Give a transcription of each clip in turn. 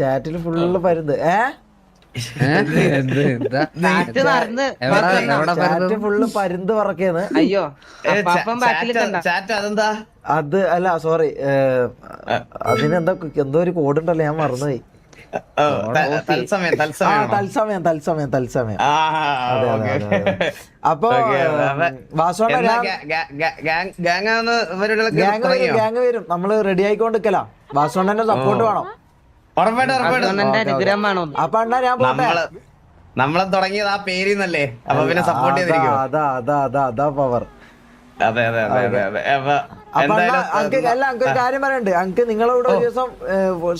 ചാറ്റിൽ ഫുള്ള് പരുന്ത്. Chat full പരുന്ത് പറക്കേന്ന്. അയ്യോ അതെന്താ? അത് അല്ല സോറി, അതിനെന്താ എന്തോ ഒരു കോഡ് ഉണ്ടല്ലോ, ഞാൻ മറന്നുപോയി. തത്സമയം തത്സമയം. അതെ അതെ അതെ. അപ്പൊ ഗ്യാങ് വരും, നമ്മള് റെഡി ആയിക്കൊണ്ടിരിക്കല. വാസോണ്ണന്റെ സപ്പോർട്ട് വേണം. അപ്പൊ അണ്ണാ ഞാൻ പോട്ടെ. നമ്മളെ തുടങ്ങിയത് ആ പേരിന്നല്ലേ, അപ്പൊ പിന്നെ സപ്പോർട്ട് ചെയ്തിരിക്കും. അതാ പവർ. അതെ അതെ അതെ അതെ അതെ. അല്ല അങ്ക് ഒരു കാര്യം പറയണ്ട്. അങ്ക് നിങ്ങളോട് ഒരു ദിവസം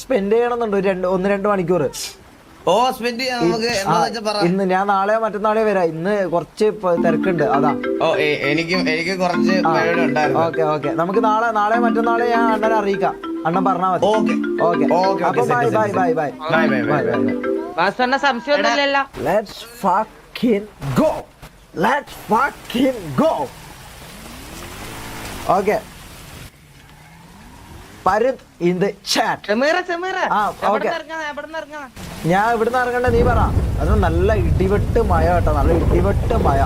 സ്പെൻഡ് ചെയ്യണമെന്നുണ്ട്, 1-2 മണിക്കൂർ. ഓ സ്പെൻഡ് ചെയ്യാം നമുക്ക്. ഇന്ന് ഞാൻ നാളെയോ മറ്റന്നാളെയോ വരാം. ഇന്ന് കുറച്ച് തിരക്കുണ്ട്, അതാ. ഓ എനിക്ക് കുറച്ച് പരിപാടി ഉണ്ടായിരുന്നു. ഓക്കെ നമുക്ക് നാളെയോ മറ്റന്നാളെ ഞാൻ അണ്ണനെ അറിയിക്കാം. അണ്ണൻ പറഞ്ഞാ മതി. അപ്പൊ by. സംശയമൊന്നുമില്ലല്ലോ. Let's fucking go. Okay. Parith in the chat. ഞാൻ ഇവിടുന്ന് ഇറങ്ങണ്ട, നീ പറ. അത് നല്ല ഇടിവെട്ട് മഴ കേട്ടോ, നല്ല ഇടിവെട്ട് മഴ.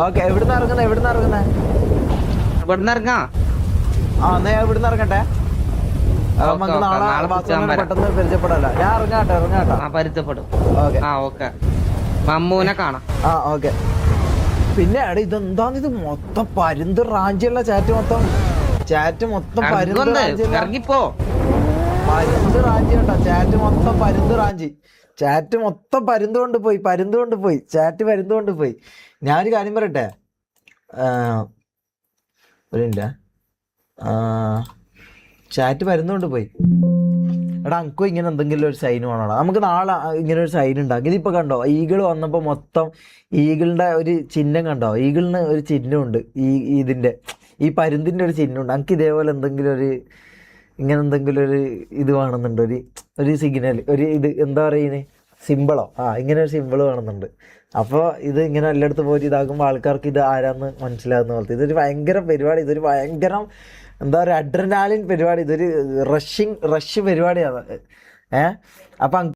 ഓക്കെ, എവിടുന്ന് ഇറങ്ങുന്നേ? ഇവിടുന്ന് ഇറങ്ങാം. എന്നാ ഞാൻ ഇവിടുന്ന് ഇറങ്ങട്ടെ. നമുക്ക് നാളെ പെട്ടെന്ന് പരിചയപ്പെടല്ല. ഞാൻ ഇറങ്ങാട്ടെ. ഓക്കെ മമ്മൂനെ കാണാം. ഓക്കെ. പിന്നെ ഇതെന്താന്ന്, ഇത് മൊത്തം പരുന്ത് റാഞ്ചിയുള്ള ചാറ്റ് മൊത്തം പരുന്ത് റാഞ്ചി കേട്ടോ. ചാറ്റ് മൊത്തം പരുന്ത് കൊണ്ടുപോയി. ഞാനൊരു കാര്യം പറയട്ടെ, ഒരു മിനിറ്റ്. ചാറ്റ് പരുന്തുകൊണ്ട് പോയി. എടാ അങ്കോ ഇങ്ങനെ എന്തെങ്കിലും ഒരു സൈൻ വേണോടാ. നമുക്ക് നാളെ ഇങ്ങനെ ഒരു സൈൻ ഉണ്ടാക്കി. ഇതിപ്പോ കണ്ടോ, ഈഗിൾ വന്നപ്പോൾ മൊത്തം ഈഗിളിന്റെ ഒരു ചിഹ്നം കണ്ടോ? ഈഗിളിന് ഒരു ചിഹ്നമുണ്ട്, ഈ പരുന്തിന്റെ ഒരു ചിഹ്നമുണ്ട്. നമുക്ക് ഇതേപോലെ എന്തെങ്കിലും ഒരു ഇത് വേണമെന്നുണ്ട്, ഒരു സിഗ്നൽ, ഒരു ഇത് എന്താ പറയുന്നത്, സിമ്പിളോ, ഇങ്ങനെ ഒരു സിമ്പിൾ വേണമെന്നുണ്ട്. അപ്പോൾ ഇത് ഇങ്ങനെ എല്ലായിടത്തും പോയിട്ട് ഇതാക്കുമ്പോൾ ആൾക്കാർക്ക് ഇത് ആരാന്ന് മനസ്സിലാകുന്ന പോലത്തെ. ഇതൊരു ഭയങ്കര പരിപാടി, ഇതൊരു ഭയങ്കര എന്താ പറയുക, അഡ്രനാലിൻ പരിപാടി, ഇതൊരു റഷ് പരിപാടിയാണ്. അപ്പം